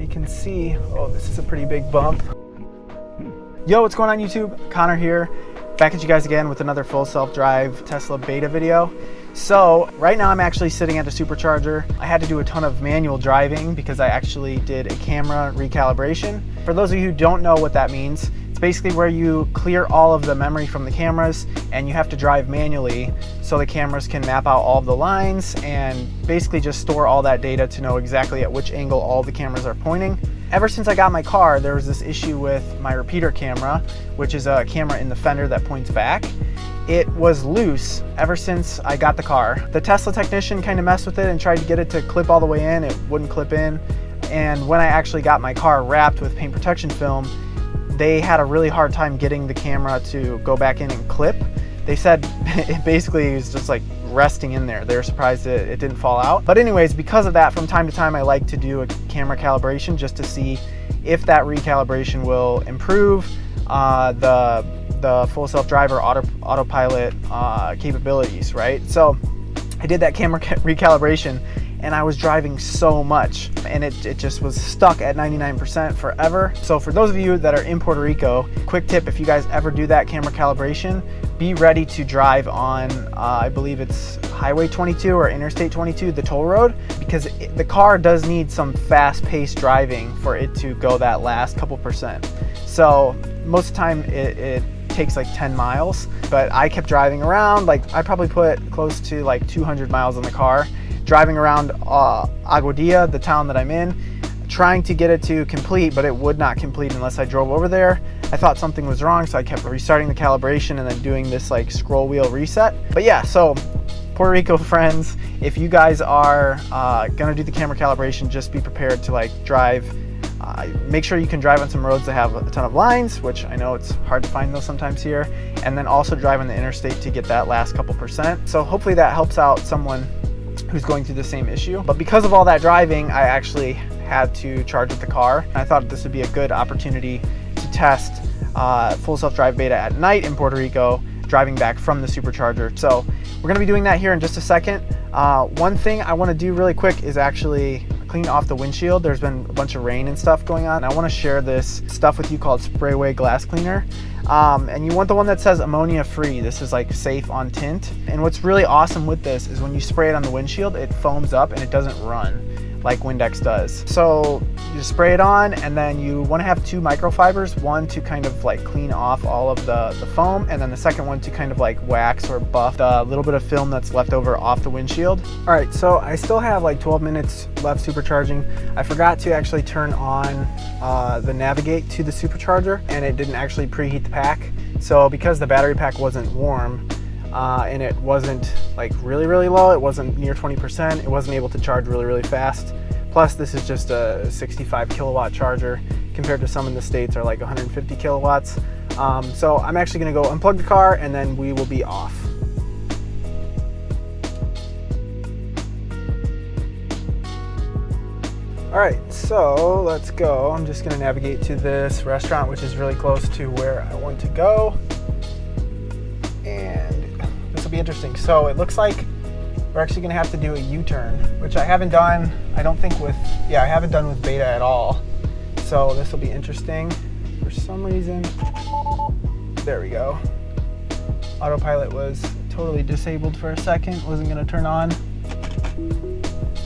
you can see, oh, this is a pretty big bump. Yo, what's going on YouTube? Connor here, back at you guys again with another full self-drive Tesla beta video. So right now I'm actually sitting at a supercharger. I had to do a ton of manual driving because I actually did a camera recalibration. For those of you who don't know what that means, it's basically where you clear all of the memory from the cameras and you have to drive manually so the cameras can map out all of the lines and basically just store all that data to know exactly at which angle all the cameras are pointing. Ever since I got my car, there was this issue with my repeater camera, which is a camera in the fender that points back. It was loose ever since I got the car. The Tesla technician kind of messed with it and tried to get it to clip all the way in. It wouldn't clip in. And when I actually got my car wrapped with paint protection film, they had a really hard time getting the camera to go back in and clip. They said it basically was just like resting in there. They were surprised it didn't fall out. But anyways, because of that, from time to time, I like to do a camera calibration just to see if that recalibration will improve the full self-drive or autopilot capabilities, right? So I did that camera recalibration and I was driving so much and it just was stuck at 99% forever. So for those of you that are in Puerto Rico, quick tip, if you guys ever do that camera calibration, be ready to drive on, I believe it's Highway 22 or Interstate 22, the toll road, because the car does need some fast-paced driving for it to go that last couple percent. So most of the time it takes like 10 miles, but I kept driving around. Like I probably put close to like 200 miles in the car, driving around Aguadilla, the town that I'm in, trying to get it to complete, but it would not complete unless I drove over there. I thought something was wrong, so I kept restarting the calibration and then doing this like scroll wheel reset. But yeah, so Puerto Rico friends, if you guys are gonna do the camera calibration, just be prepared to like drive. Make sure you can drive on some roads that have a ton of lines, which I know it's hard to find those sometimes here, and then also drive on the interstate to get that last couple percent. So hopefully that helps out someone who's going through the same issue. But because of all that driving, I actually had to charge with the car. I thought this would be a good opportunity to test full self-drive beta at night in Puerto Rico, driving back from the supercharger. So we're gonna be doing that here in just a second. One thing I wanna do really quick is actually clean off the windshield. There's been a bunch of rain and stuff going on. I wanna share this stuff with you called Sprayway Glass Cleaner. And you want the one that says ammonia free. This is like safe on tint. And what's really awesome with this is when you spray it on the windshield, it foams up and it doesn't run like Windex does. So you spray it on and then you want to have two microfibers, one to kind of like clean off all of the foam, and then the second one to kind of like wax or buff the little bit of film that's left over off the windshield. All right, so I still have like 12 minutes left supercharging. I forgot to actually turn on the navigate to the supercharger, and it didn't actually preheat the pack. So because the battery pack wasn't warm, and it wasn't like really low, it wasn't near 20%, it wasn't able to charge really fast. Plus this is just a 65 kilowatt charger compared to some in the States are like 150 kilowatts. So I'm actually gonna go unplug the car and then we will be off. All right, so let's go. I'm just gonna navigate to this restaurant, which is really close to where I want to go. And this will be interesting. So it looks like we're actually gonna have to do a U-turn, which I haven't done, I don't think with, yeah, I haven't done with beta at all. So this will be interesting. For some reason, there we go. Autopilot was totally disabled for a second, wasn't gonna turn on.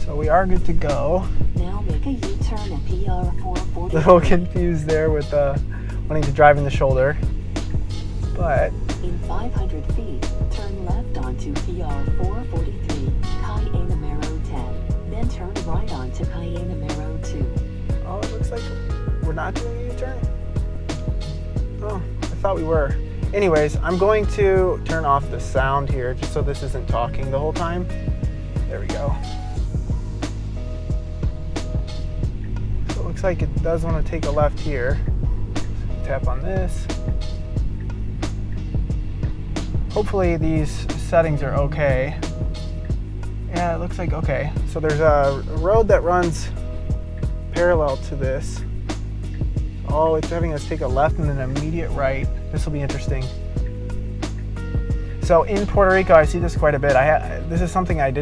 So we are good to go. Now make a U-turn at PR 440. A little confused there with wanting to drive in the shoulder, but in 500 feet, turn left onto PR 443, Cayenne Amaro 10, then turn right onto Cayenne Amaro 2. Oh, it looks like we're not doing a U-turn. Oh, I thought we were. Anyways, I'm going to turn off the sound here just so this isn't talking the whole time. There we go. So it looks like it does want to take a left here. Tap on this. Hopefully these settings are okay. Yeah, it looks like okay. So there's a road that runs parallel to this. Oh, it's having us take a left and then an immediate right. This will be interesting. So in Puerto Rico, I see this quite a bit. This is something I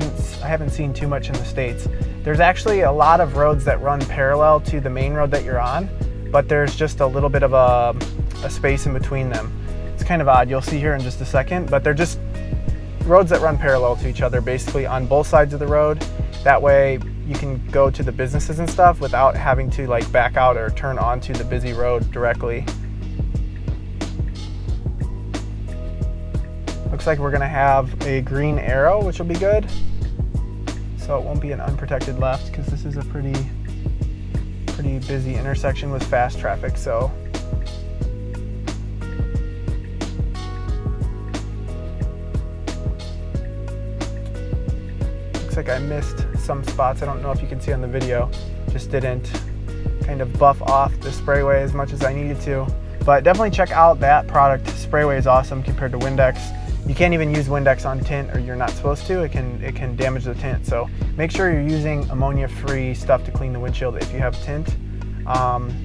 haven't seen too much in the States, There's actually a lot of roads that run parallel to the main road that you're on, but there's just a little bit of a space in between them. It's kind of odd, you'll see here in just a second, but they're just roads that run parallel to each other, basically on both sides of the road. That way you can go to the businesses and stuff without having to like back out or turn onto the busy road directly. Looks like we're gonna have a green arrow, which will be good. So it won't be an unprotected left, because this is a pretty busy intersection with fast traffic. So looks like I missed some spots. I don't know if you can see on the video. Just didn't kind of buff off the sprayway as much as I needed to. But definitely check out that product. Sprayway is awesome compared to Windex. You can't even use Windex on tint, or you're not supposed to. It can damage the tint. So make sure you're using ammonia-free stuff to clean the windshield if you have tint.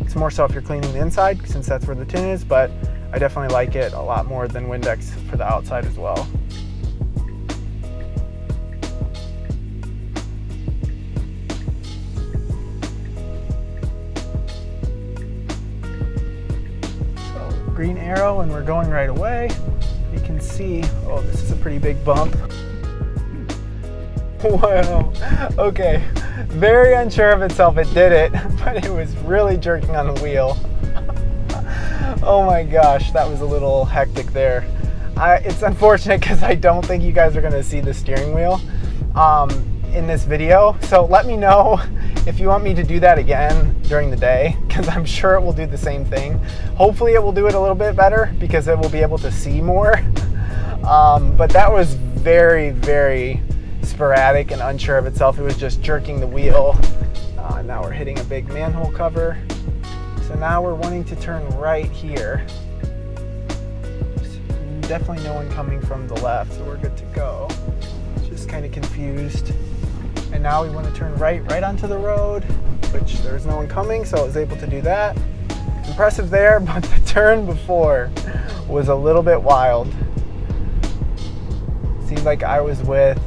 It's more so if you're cleaning the inside, since that's where the tint is, but I definitely like it a lot more than Windex for the outside as well. So green arrow, and we're going right away. You can see, oh, this is a pretty big bump. Wow, okay. Very unsure of itself, it did it, but it was really jerking on the wheel. Oh my gosh, that was a little hectic there. It's unfortunate because I don't think you guys are gonna see the steering wheel in this video. So let me know if you want me to do that again during the day, because I'm sure it will do the same thing. Hopefully it will do it a little bit better because it will be able to see more. But that was very, very sporadic and unsure of itself. It was just jerking the wheel. Now we're hitting a big manhole cover. So now we're wanting to turn right here. Definitely no one coming from the left, so we're good to go. Just kind of confused. And now we want to turn right onto the road, which there's no one coming, so I was able to do that. Impressive there, but the turn before was a little bit wild. Seemed like I was with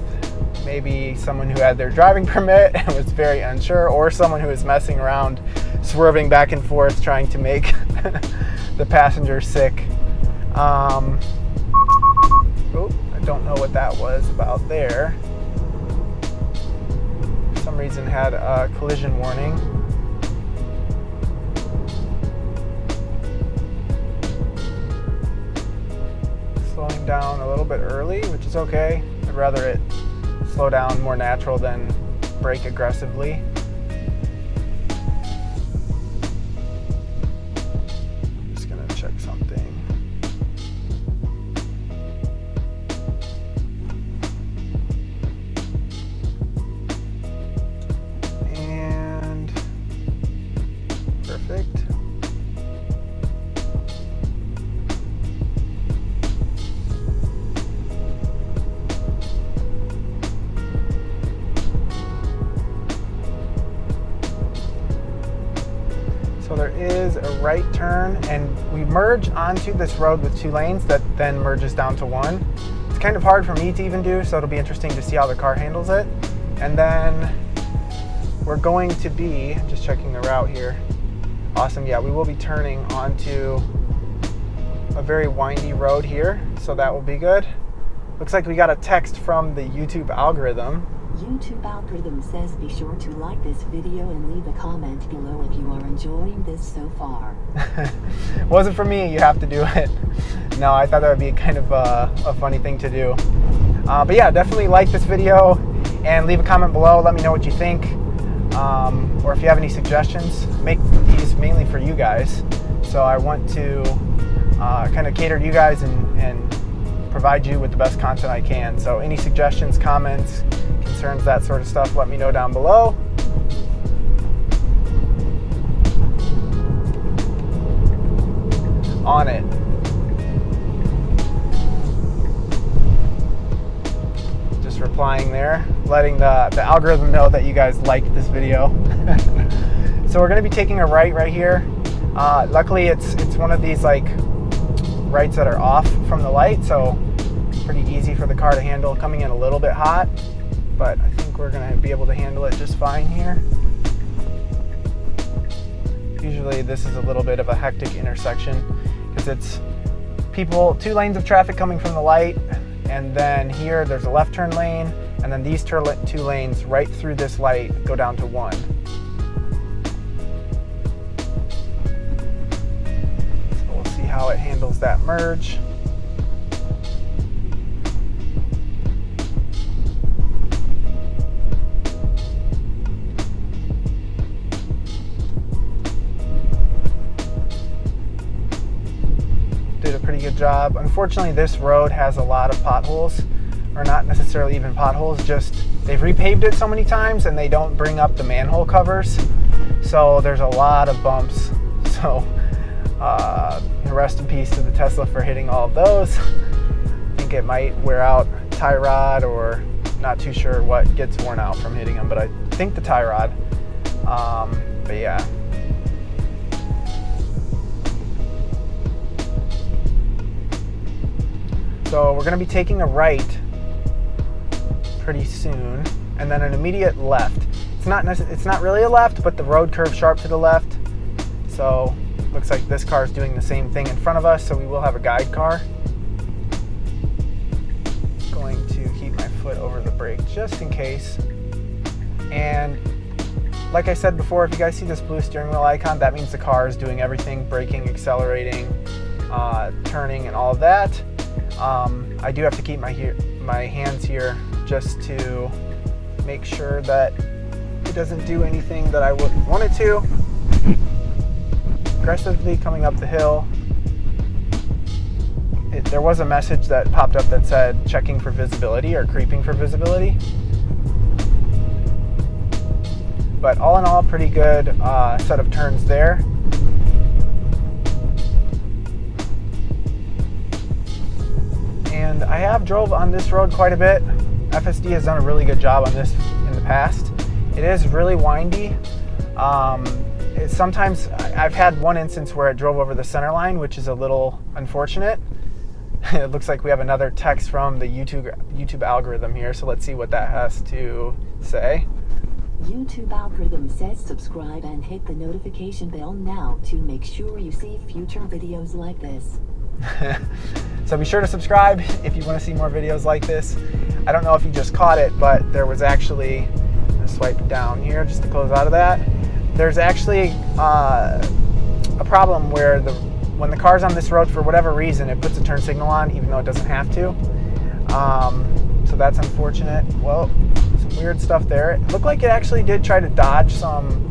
maybe someone who had their driving permit and was very unsure, or someone who was messing around, swerving back and forth, trying to make the passenger sick. Oh, I don't know what that was about there. For some reason had a collision warning. Slowing down a little bit early, which is okay. I'd rather it slow down more natural than brake aggressively. Just gonna check something. And perfect. So there is a right turn, and we merge onto this road with 2 lanes that then merges down to 1. It's kind of hard for me to even do, so it'll be interesting to see how the car handles it. And then we're going to be, just checking the route here. Awesome, yeah, we will be turning onto a very windy road here, so that will be good. Looks like we got a text from the YouTube algorithm. YouTube algorithm says be sure to like this video and leave a comment below if you are enjoying this so far. It wasn't for me, you have to do it. No, I thought that would be kind of a funny thing to do. But yeah, definitely like this video and leave a comment below. Let me know what you think. Or if you have any suggestions. Make these mainly for you guys. So I want to kind of cater to you guys and provide you with the best content I can. So any suggestions, comments, concerns, that sort of stuff, let me know down below. On it. Just replying there, letting the algorithm know that you guys liked this video. So we're going to be taking a right here. Luckily it's one of these like rights that are off from the light, so pretty easy for the car to handle. Coming in a little bit hot, but I think think we're gonna be able to handle it just fine here. Usually this is a little bit of a hectic intersection because it's people, 2 lanes of traffic coming from the light, and then here there's a left turn lane, and then these 2 lanes right through this light go down to 1. So we'll see how it handles that merge. Did a pretty good job. Unfortunately, this road has a lot of potholes, or not necessarily even potholes, just they've repaved it so many times and they don't bring up the manhole covers. So there's a lot of bumps. So rest in peace to the Tesla for hitting all of those. I think it might wear out tie rod, or not too sure what gets worn out from hitting them, but I think the tie rod. But yeah. So we're going to be taking a right pretty soon, and then an immediate left. It's not really a left, but the road curves sharp to the left. So looks like this car is doing the same thing in front of us, so we will have a guide car. Going to keep my foot over the brake just in case. And like I said before, if you guys see this blue steering wheel icon, that means the car is doing everything: braking, accelerating, turning, and all of that. I do have to keep my hands here just to make sure that it doesn't do anything that I wouldn't want it to. Aggressively coming up the hill. There was a message that popped up that said checking for visibility or creeping for visibility. But all in all, pretty good set of turns there. And I have drove on this road quite a bit. FSD has done a really good job on this in the past. It is really windy. Sometimes I've had one instance where it drove over the center line, which is a little unfortunate. It looks like we have another text from the YouTube algorithm here, so let's see what that has to say. YouTube algorithm says subscribe and hit the notification bell now to make sure you see future videos like this. So be sure to subscribe if you want to see more videos like this. I don't know if you just caught it, but there was actually, I'm going to swipe down here just to close out of that. There's actually a problem where when the car's on this road, for whatever reason, it puts a turn signal on even though it doesn't have to. So that's unfortunate. Well, some weird stuff there. It looked like it actually did try to dodge some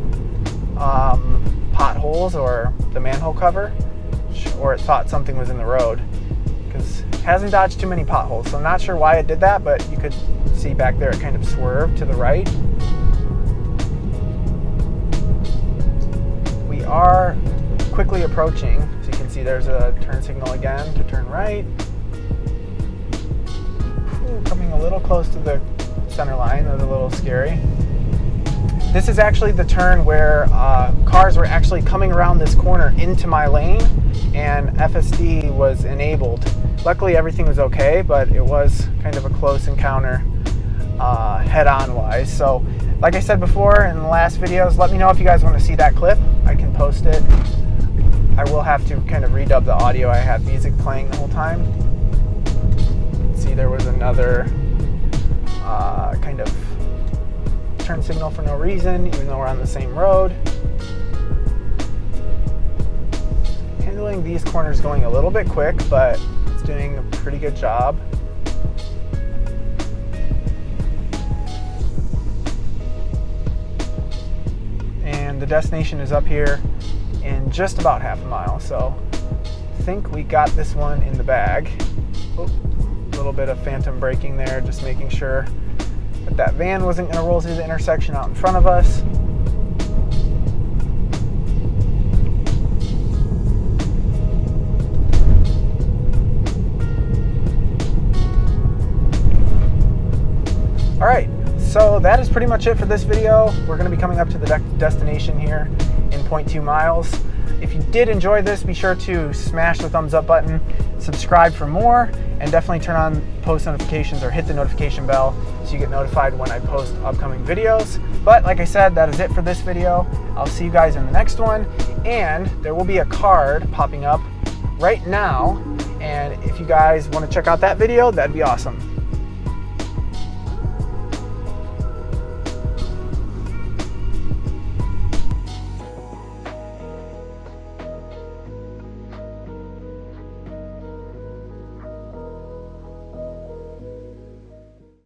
potholes or the manhole cover, or it thought something was in the road, because it hasn't dodged too many potholes. So I'm not sure why it did that, but you could see back there it kind of swerved to the right. We are quickly approaching, so you can see there's a turn signal again to turn right. Ooh, coming a little close to the center line. That was a little scary. This is actually the turn where cars were actually coming around this corner into my lane, and FSD was enabled. Luckily everything was okay, but it was kind of a close encounter head-on wise. So like I said before in the last videos, let me know if you guys want to see that clip. I can post it. I will have to kind of redub the audio. I had music playing the whole time. See, there was another kind of turn signal for no reason, even though we're on the same road. Handling these corners going a little bit quick, but it's doing a pretty good job. And the destination is up here in just about half a mile, so I think we got this one in the bag. Oh, a little bit of phantom braking there, just making sure that van wasn't going to roll through the intersection out in front of us. All right, so that is pretty much it for this video. We're going to be coming up to the destination here in 0.2 miles. If you did enjoy this, be sure to smash the thumbs up button, subscribe for more, and definitely turn on post notifications or hit the notification bell so you get notified when I post upcoming videos. But like I said, that is it for this video. I'll see you guys in the next one, and there will be a card popping up right now, and if you guys want to check out that video, that'd be awesome.